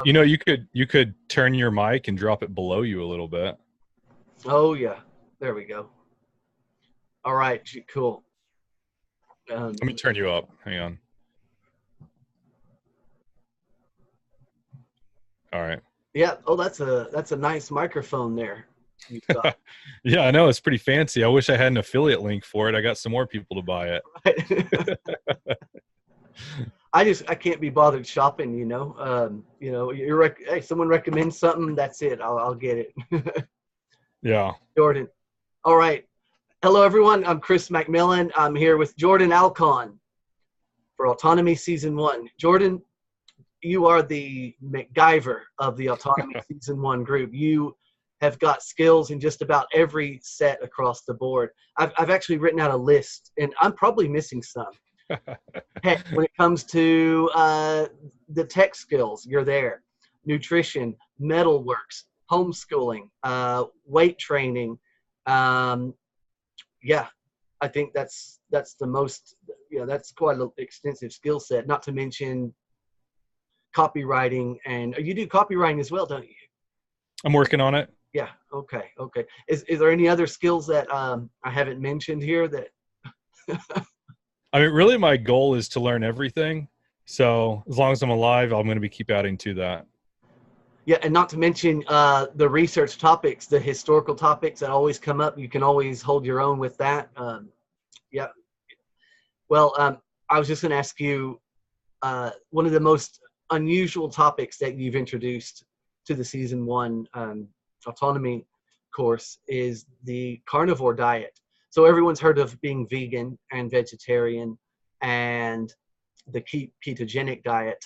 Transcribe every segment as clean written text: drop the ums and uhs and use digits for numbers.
You know, you could turn your mic and drop it below you a little bit. Oh yeah, there we go. All right, cool. Let me turn you up. Hang on. All right. Yeah. Oh, that's a nice microphone there. You've got. Yeah, I know it's pretty fancy. I wish I had an affiliate link for it. I got some more people to buy it. I can't be bothered shopping. Hey, someone recommends something. That's it. I'll get it. Yeah. Jordan. All right. Hello, everyone. I'm Chris McMillon. I'm here with Jordan Alcon for Autonomy Season One. Jordan, you are the MacGyver of the Autonomy Season One group. You have got skills in just about every set across the board. I've actually written out a list, and I'm probably missing some. Heck, when it comes to the tech skills, you're there. Nutrition, Metalworks, homeschooling, weight training. Yeah, I think that's the most. That's quite an extensive skill set. Not to mention copywriting, and you do copywriting as well, don't you? I'm working on it. Yeah. Okay. Is there any other skills that I haven't mentioned here that? I mean, really, my goal is to learn everything. So as long as I'm alive, I'm going to keep adding to that. Yeah, and not to mention the research topics, the historical topics that always come up. You can always hold your own with that. Yeah. Well, I was just going to ask you one of the most unusual topics that you've introduced to the Season One autonomy course is the carnivore diet. So everyone's heard of being vegan and vegetarian and the ketogenic diet.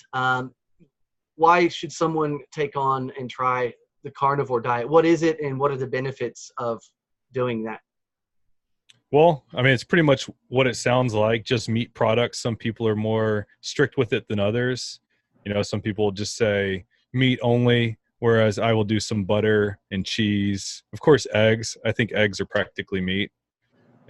Why should someone take on and try the carnivore diet? What is it, and what are the benefits of doing that? Well, I mean, it's pretty much what it sounds like, just meat products. Some people are more strict with it than others. You know, some people just say meat only, whereas I will do some butter and cheese. Of course, eggs. I think eggs are practically meat.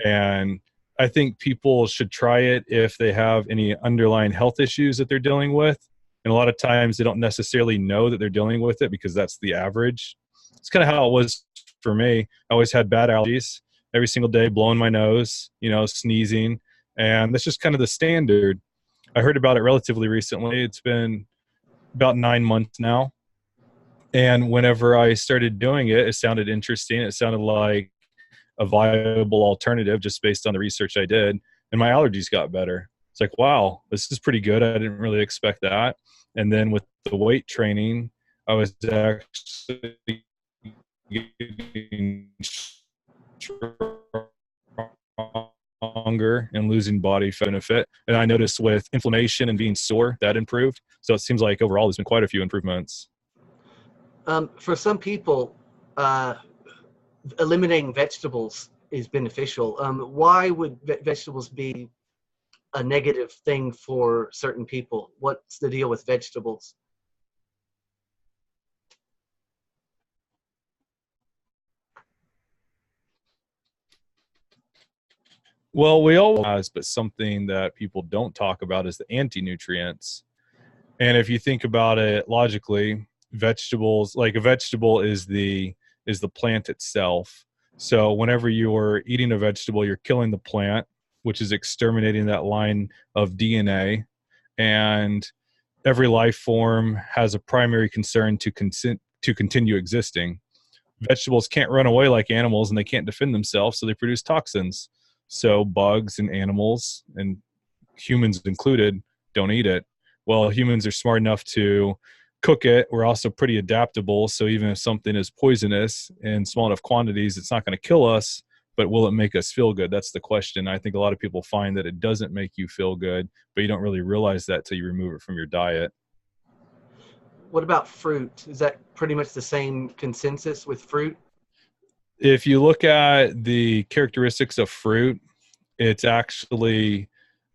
And I think people should try it if they have any underlying health issues that they're dealing with. And a lot of times they don't necessarily know that they're dealing with it because that's the average. It's kind of how it was for me. I always had bad allergies every single day, blowing my nose, sneezing. And that's just kind of the standard. I heard about it relatively recently. It's been about 9 months now. And whenever I started doing it, it sounded interesting. It sounded like a viable alternative just based on the research I did, and my allergies got better. It's like, wow, this is pretty good. I didn't really expect that. And then with the weight training, I was actually getting stronger and losing body fat benefit. And I noticed with inflammation and being sore, that improved. So it seems like overall there's been quite a few improvements. For some people, eliminating vegetables is beneficial. Why would vegetables be a negative thing for certain people? What's the deal with vegetables? Well, we all has, but something that people don't talk about is the anti-nutrients. And if you think about it logically, vegetables, like a vegetable is the plant itself. So whenever you're eating a vegetable, you're killing the plant, which is exterminating that line of DNA. And every life form has a primary concern to continue existing. Vegetables can't run away like animals, and they can't defend themselves, so they produce toxins. So bugs and animals, and humans included, don't eat it. Well, humans are smart enough to cook it. We're also pretty adaptable. So even if something is poisonous in small enough quantities, it's not going to kill us, but will it make us feel good? That's the question. I think a lot of people find that it doesn't make you feel good, but you don't really realize that till you remove it from your diet. What about fruit? Is that pretty much the same consensus with fruit? If you look at the characteristics of fruit, it's actually,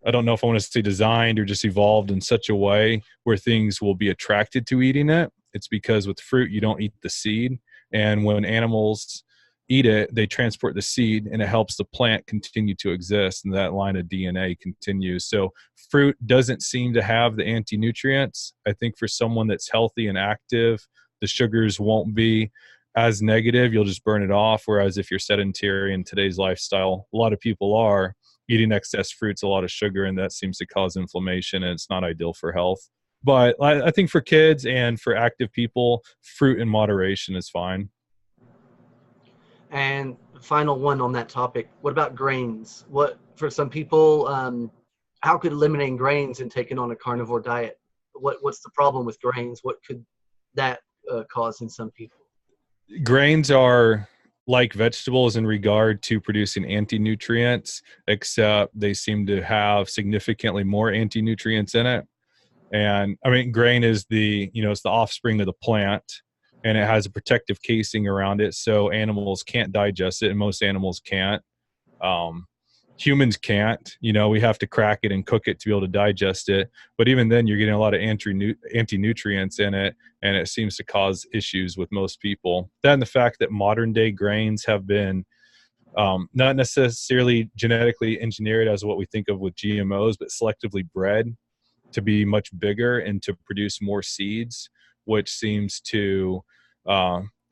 I don't know if I want to say designed or just evolved in such a way where things will be attracted to eating it. It's because with fruit, you don't eat the seed. And when animals eat it, they transport the seed and it helps the plant continue to exist, and that line of DNA continues. So fruit doesn't seem to have the anti-nutrients. I think for someone that's healthy and active, the sugars won't be as negative. You'll just burn it off. Whereas if you're sedentary in today's lifestyle, a lot of people are eating excess fruits, a lot of sugar, and that seems to cause inflammation, and it's not ideal for health. But I think for kids and for active people, fruit in moderation is fine. And final one on that topic, what about grains? What, for some people, how could eliminating grains and taking on a carnivore diet, what's the problem with grains? What could that cause in some people? Grains are like vegetables in regard to producing anti-nutrients, except they seem to have significantly more anti-nutrients in it. And I mean, grain is it's the offspring of the plant, and it has a protective casing around it, so animals can't digest it, and most animals can't. Humans can't. We have to crack it and cook it to be able to digest it. But even then, you're getting a lot of anti-nutrients in it, and it seems to cause issues with most people. That and the fact that modern day grains have been not necessarily genetically engineered as what we think of with GMOs, but selectively bred to be much bigger and to produce more seeds, which seems to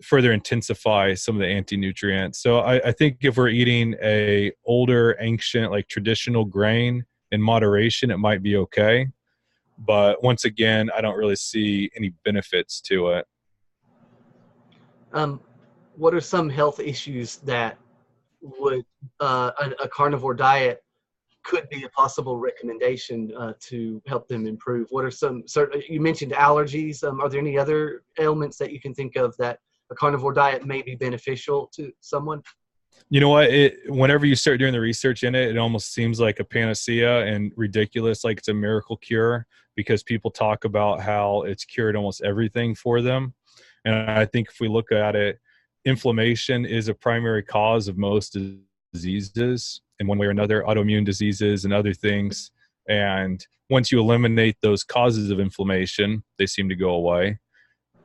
further intensify some of the anti-nutrients. So I think if we're eating a older, ancient, like traditional grain in moderation, it might be okay. But once again, I don't really see any benefits to it. What are some health issues that would a carnivore diet could be a possible recommendation to help them improve? What are some certain, you mentioned allergies. Are there any other ailments that you can think of that a carnivore diet may be beneficial to someone? You know what? Whenever you start doing the research in it, it almost seems like a panacea and ridiculous, like it's a miracle cure, because people talk about how it's cured almost everything for them. And I think if we look at it, inflammation is a primary cause of most diseases in one way or another, autoimmune diseases and other things. And once you eliminate those causes of inflammation, they seem to go away.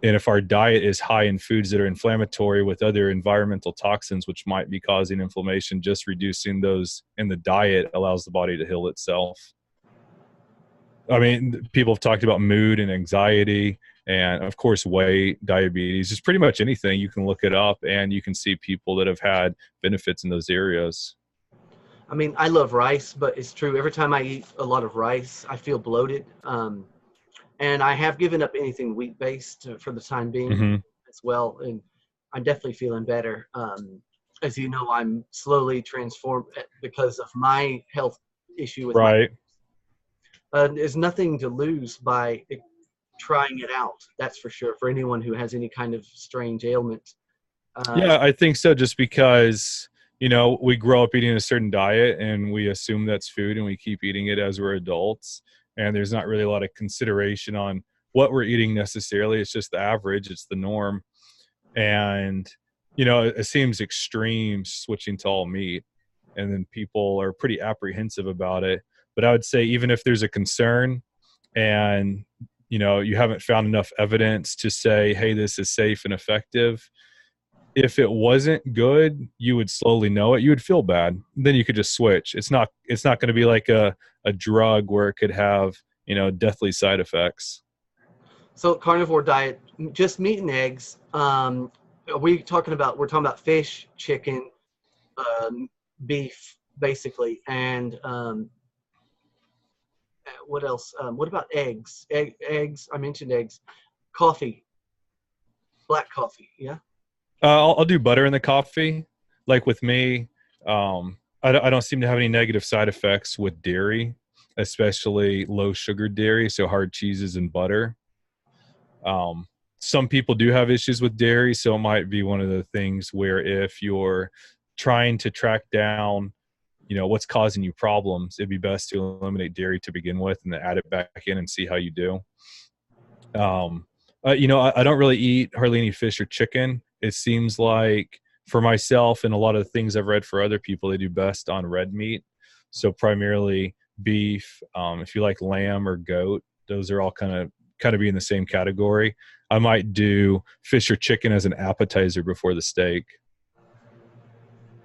And if our diet is high in foods that are inflammatory with other environmental toxins, which might be causing inflammation, just reducing those in the diet allows the body to heal itself. I mean, people have talked about mood and anxiety, and of course, weight, diabetes, just pretty much anything. You can look it up and you can see people that have had benefits in those areas. I mean, I love rice, but it's true. Every time I eat a lot of rice, I feel bloated. And I have given up anything wheat-based for the time being as well. And I'm definitely feeling better. As you know, I'm slowly transformed because of my health issue with right. There's nothing to lose by trying it out. That's for sure. For anyone who has any kind of strange ailment. Yeah, I think so. Just because, we grow up eating a certain diet and we assume that's food and we keep eating it as we're adults. And there's not really a lot of consideration on what we're eating necessarily. It's just the average. It's the norm. And, it seems extreme switching to all meat. And then people are pretty apprehensive about it. But I would say even if there's a concern and, you haven't found enough evidence to say, hey, this is safe and effective, if it wasn't good, you would slowly know it. You would feel bad. Then you could just switch. It's not going to be like a drug where it could have, deathly side effects. So carnivore diet, just meat and eggs. We're talking about fish, chicken, beef, basically. And what else? What about eggs? Eggs, I mentioned eggs. Coffee, black coffee. Yeah. I'll do butter in the coffee. Like with me, I don't seem to have any negative side effects with dairy, especially low sugar dairy, so hard cheeses and butter. Some people do have issues with dairy, so it might be one of the things where if you're trying to track down, what's causing you problems, it'd be best to eliminate dairy to begin with and then add it back in and see how you do. I don't really eat hardly any fish or chicken. It seems like for myself and a lot of the things I've read for other people, they do best on red meat. So primarily beef. If you like lamb or goat, those are all kind of be in the same category. I might do fish or chicken as an appetizer before the steak.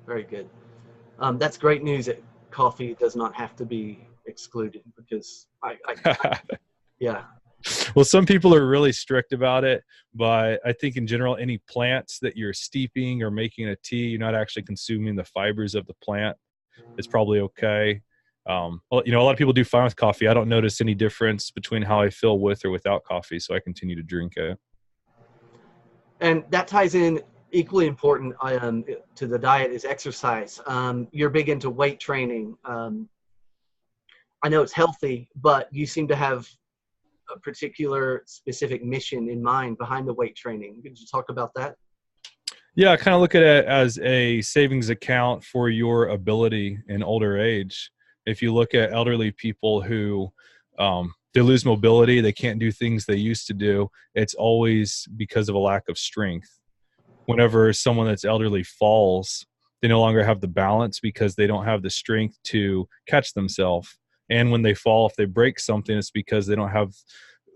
Very good. That's great news that coffee does not have to be excluded, because yeah. Well, some people are really strict about it, but I think in general, any plants that you're steeping or making a tea, you're not actually consuming the fibers of the plant. It's probably okay. Well, a lot of people do fine with coffee. I don't notice any difference between how I feel with or without coffee, so I continue to drink it. And that ties in equally important to the diet is exercise. You're big into weight training. I know it's healthy, but you seem to have a particular specific mission in mind behind the weight training. Could you talk about that? Yeah, I kind of look at it as a savings account for your ability in older age. If you look at elderly people who they lose mobility, they can't do things they used to do, it's always because of a lack of strength. Whenever someone that's elderly falls, they no longer have the balance because they don't have the strength to catch themselves. And when they fall, if they break something, it's because they don't have,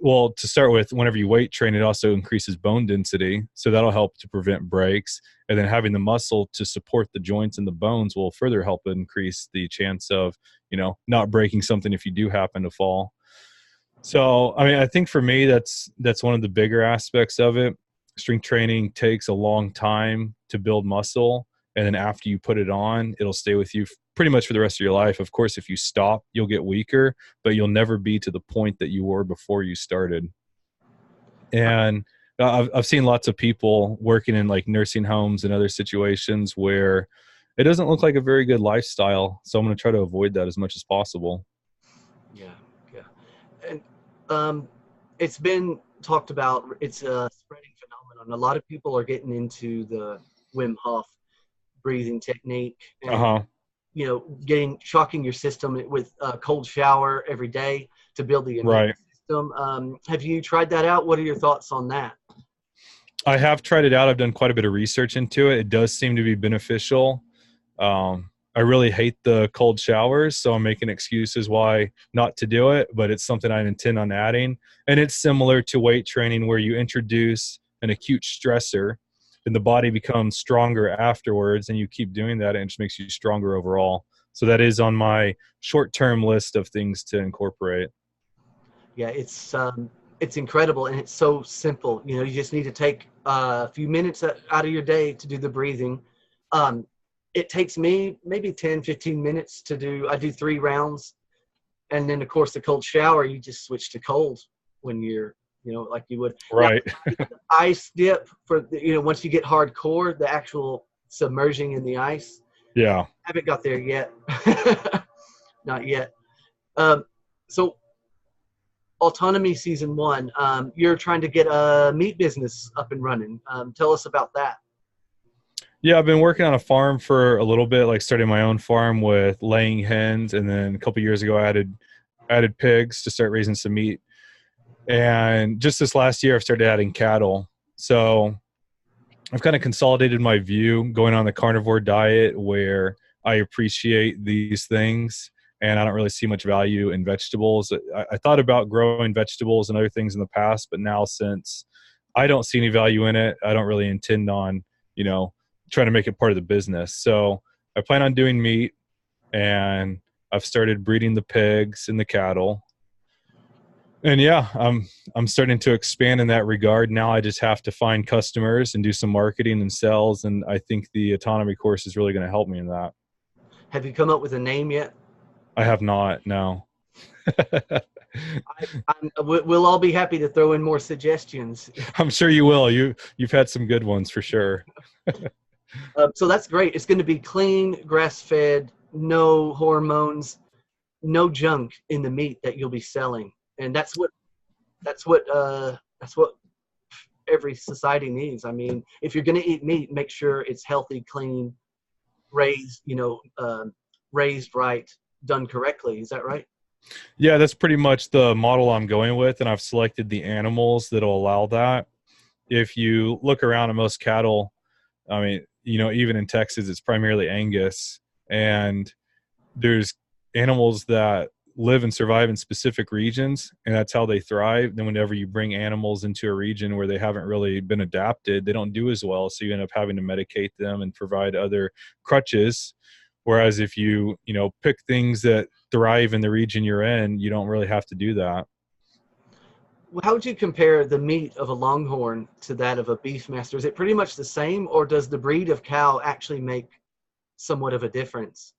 well, to start with, whenever you weight train, it also increases bone density. So that'll help to prevent breaks. And then having the muscle to support the joints and the bones will further help increase the chance of, not breaking something if you do happen to fall. So, I mean, I think for me, that's one of the bigger aspects of it. Strength training takes a long time to build muscle. And then after you put it on, it'll stay with you pretty much for the rest of your life. Of course, if you stop, you'll get weaker, but you'll never be to the point that you were before you started. And I've seen lots of people working in like nursing homes and other situations where it doesn't look like a very good lifestyle. So I'm going to try to avoid that as much as possible. Yeah, yeah. And it's been talked about, it's a spreading phenomenon. A lot of people are getting into the Wim Hof breathing technique, and shocking your system with a cold shower every day to build the immune system. Have you tried that out? What are your thoughts on that? I have tried it out. I've done quite a bit of research into it. It does seem to be beneficial. I really hate the cold showers, so I'm making excuses why not to do it, but it's something I intend on adding. And it's similar to weight training, where you introduce an acute stressor and the body becomes stronger afterwards, and you keep doing that and it just makes you stronger overall. So that is on my short-term list of things to incorporate. Yeah, it's incredible, and it's so simple. You just need to take a few minutes out of your day to do the breathing. It takes me maybe 10-15 minutes to do. I do 3 rounds, and then of course the cold shower, you just switch to cold when you're like you would. Right. Now, ice dip for once you get hardcore, the actual submerging in the ice. Yeah. Haven't got there yet. Not yet. So Autonomy Season One, you're trying to get a meat business up and running. Tell us about that. Yeah, I've been working on a farm for a little bit, like starting my own farm with laying hens, and then a couple of years ago I added pigs to start raising some meat. And just this last year I've started adding cattle. So I've kind of consolidated my view going on the carnivore diet, where I appreciate these things and I don't really see much value in vegetables. I thought about growing vegetables and other things in the past, but now since I don't see any value in it, I don't really intend on, trying to make it part of the business. So I plan on doing meat, and I've started breeding the pigs and the cattle. And yeah, I'm starting to expand in that regard. Now I just have to find customers and do some marketing and sales, and I think the autonomy course is really going to help me in that. Have you come up with a name yet? I have not, no. We'll all be happy to throw in more suggestions. I'm sure you will. You've had some good ones for sure. So that's great. It's going to be clean, grass-fed, no hormones, no junk in the meat that you'll be selling, and that's what every society needs. I mean, if you're going to eat meat, make sure it's healthy, clean, raised, raised right, done correctly. Is that right? Yeah, that's pretty much the model I'm going with, and I've selected the animals that'll allow that. If you look around at most cattle, I mean, even in Texas, it's primarily Angus, and there's animals that live and survive in specific regions, and that's how they thrive. Then whenever you bring animals into a region where they haven't really been adapted, they don't do as well. So you end up having to medicate them and provide other crutches. Whereas if you pick things that thrive in the region you're in, you don't really have to do that. How would you compare the meat of a Longhorn to that of a Beefmaster? Is it pretty much the same, or does the breed of cow actually make somewhat of a difference?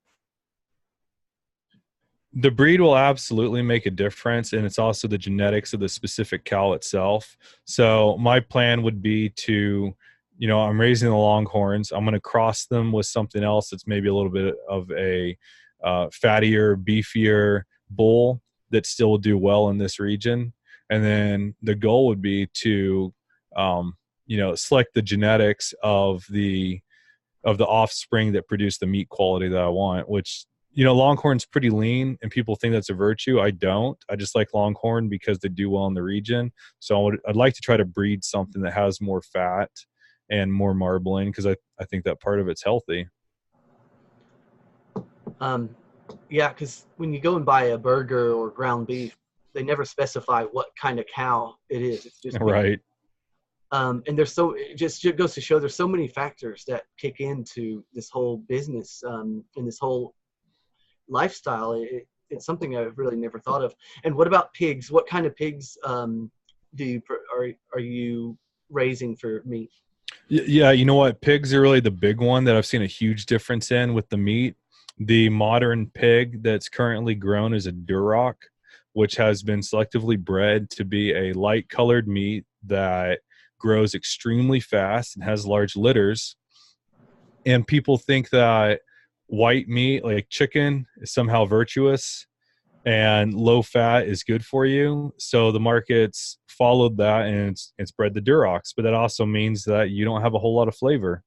The breed will absolutely make a difference, and it's also the genetics of the specific cow itself. So my plan would be to, I'm raising the Longhorns. I'm going to cross them with something else that's maybe a little bit of a fattier, beefier bull that still will do well in this region. And then the goal would be to, select the genetics of the offspring that produce the meat quality that I want, which, Longhorn's pretty lean and people think that's a virtue. I don't. I just like Longhorn because they do well in the region. So I'd like to try to breed something that has more fat and more marbling, because I think that part of it's healthy. Yeah, because when you go and buy a burger or ground beef, they never specify what kind of cow it is. It's just right. And it just goes to show there's so many factors that kick into this whole business and this whole lifestyle. It's something I've really never thought of. And what about pigs? What kind of pigs are you raising for meat? Yeah, you know what? Pigs are really the big one that I've seen a huge difference in with the meat. The modern pig that's currently grown is a Duroc, which has been selectively bred to be a light colored meat that grows extremely fast and has large litters. And people think that white meat, like chicken, is somehow virtuous and low fat is good for you. So the market's followed that, and it's bred the Durocs, but that also means that you don't have a whole lot of flavor.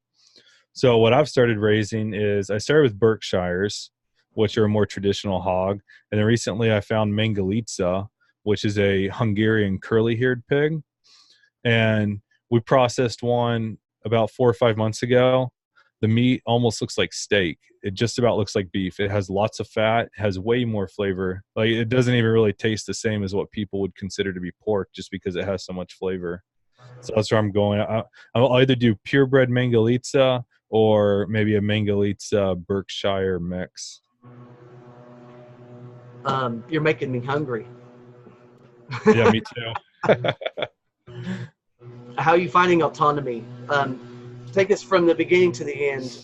So what I've started raising is I started with Berkshires, which are a more traditional hog. And then recently I found Mangalitsa, which is a Hungarian curly-haired pig. And we processed one about 4 or 5 months ago. The meat almost looks like steak. It just about looks like beef. It has lots of fat, has way more flavor. Like, it doesn't even really taste the same as what people would consider to be pork, just because it has so much flavor. So that's where I'm going. I'll either do purebred Mangalitsa or maybe a Mangalitsa Berkshire mix. You're making me hungry. Yeah, me too. How are you finding autonomy? Take us from the beginning to the end.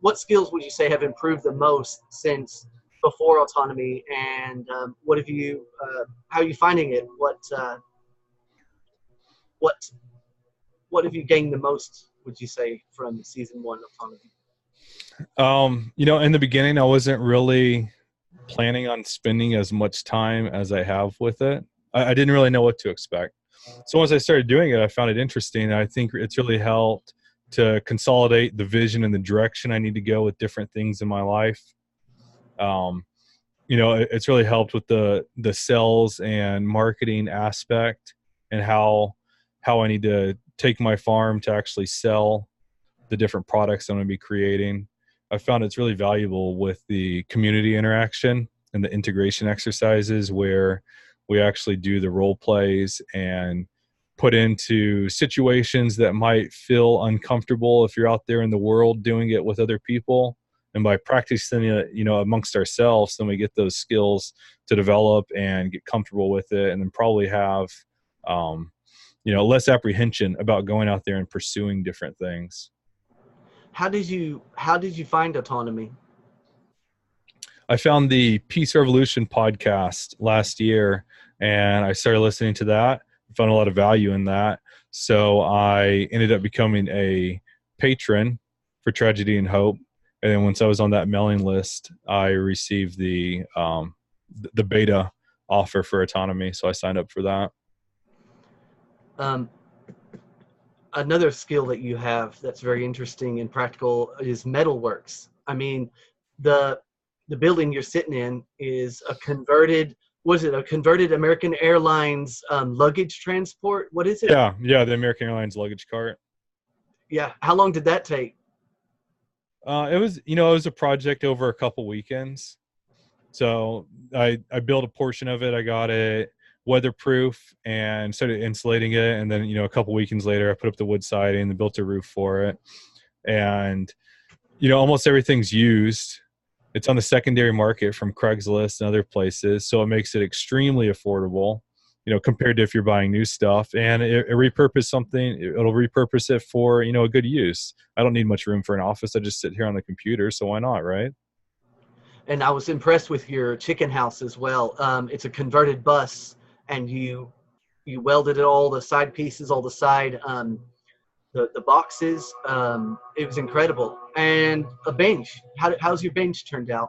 What skills would you say have improved the most since before autonomy, and what have you? How are you finding it? What have you gained the most, would you say, from season 1 autonomy? In the beginning, I wasn't really planning on spending as much time as I have with it. I didn't really know what to expect. So once I started doing it, I found it interesting. I think it's really helped to consolidate the vision and the direction I need to go with different things in my life. It's really helped with the sales and marketing aspect, and how I need to take my farm to actually sell the different products I'm going to be creating. I found it's really valuable with the community interaction and the integration exercises, where we actually do the role plays and put into situations that might feel uncomfortable if you're out there in the world doing it with other people. And by practicing it, amongst ourselves, then we get those skills to develop and get comfortable with it, and then probably have, less apprehension about going out there and pursuing different things. How did you find autonomy? I found the Peace Revolution podcast last year, and I started listening to that. I found a lot of value in that. So I ended up becoming a patron for Tragedy and Hope. And then once I was on that mailing list, I received the beta offer for Autonomy. So I signed up for that. Another skill that you have that's very interesting and practical is Metalworks. I mean, the building you're sitting in is a converted American Airlines luggage transport? What is it? Yeah, the American Airlines luggage cart. Yeah. How long did that take? It was a project over a couple weekends. So I built a portion of it. I got it weatherproof and started insulating it. And then, a couple weekends later, I put up the wood siding and built a roof for it. And, almost everything's used. It's on the secondary market from Craigslist and other places. So it makes it extremely affordable, compared to if you're buying new stuff. And it'll repurpose it for, a good use. I don't need much room for an office. I just sit here on the computer. So why not, right? And I was impressed with your chicken house as well. It's a converted bus, and you welded it, all the side pieces, all the side the boxes. It was incredible. And a bench. How's your bench turned out?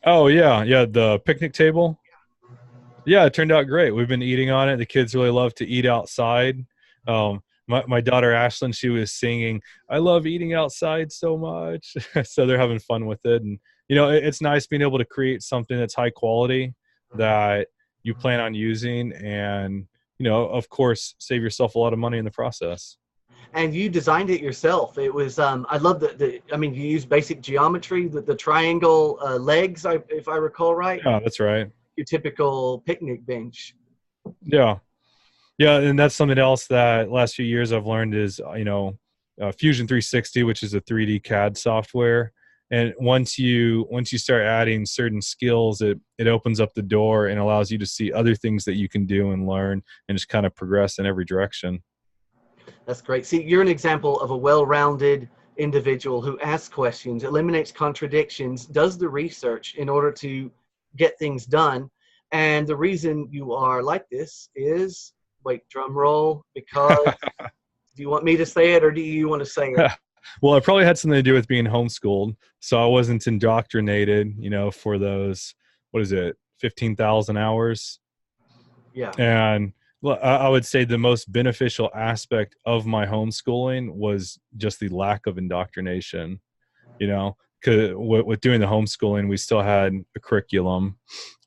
Oh yeah, the picnic table. Yeah, it turned out great. We've been eating on it. The kids really love to eat outside. My daughter Ashlyn, she was singing, "I love eating outside so much." So they're having fun with it. And it's nice being able to create something that's high quality that you plan on using, and of course, save yourself a lot of money in the process. And you designed it yourself. It was I love you used basic geometry, the triangle legs, if I recall right. Yeah, that's right. Your typical picnic bench. Yeah, and that's something else that last few years I've learned is Fusion 360, which is a 3D CAD software. And once you start adding certain skills, it opens up the door and allows you to see other things that you can do and learn and just kind of progress in every direction. That's great. See, you're an example of a well-rounded individual who asks questions, eliminates contradictions, does the research in order to get things done. And the reason you are like this is, wait, drum roll, because do you want me to say it or do you want to say it? Well, it probably had something to do with being homeschooled. So I wasn't indoctrinated, for those, 15,000 hours. Yeah. And I would say the most beneficial aspect of my homeschooling was just the lack of indoctrination, because with doing the homeschooling, we still had a curriculum,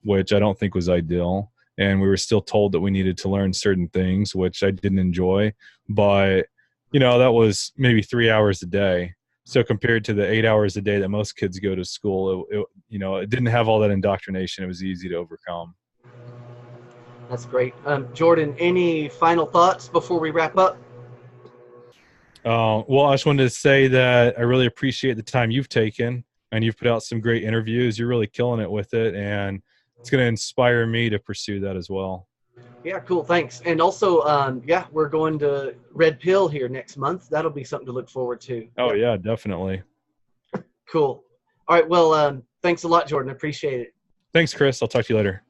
which I don't think was ideal. And we were still told that we needed to learn certain things, which I didn't enjoy. But, that was maybe 3 hours a day. So compared to the 8 hours a day that most kids go to school, it didn't have all that indoctrination. It was easy to overcome. That's great. Jordan, any final thoughts before we wrap up? Well, I just wanted to say that I really appreciate the time you've taken, and you've put out some great interviews. You're really killing it with it, and it's going to inspire me to pursue that as well. Yeah, cool. Thanks. And also, we're going to Red Pill here next month. That'll be something to look forward to. Oh, yeah, definitely. Cool. All right. Well, thanks a lot, Jordan. Appreciate it. Thanks, Chris. I'll talk to you later.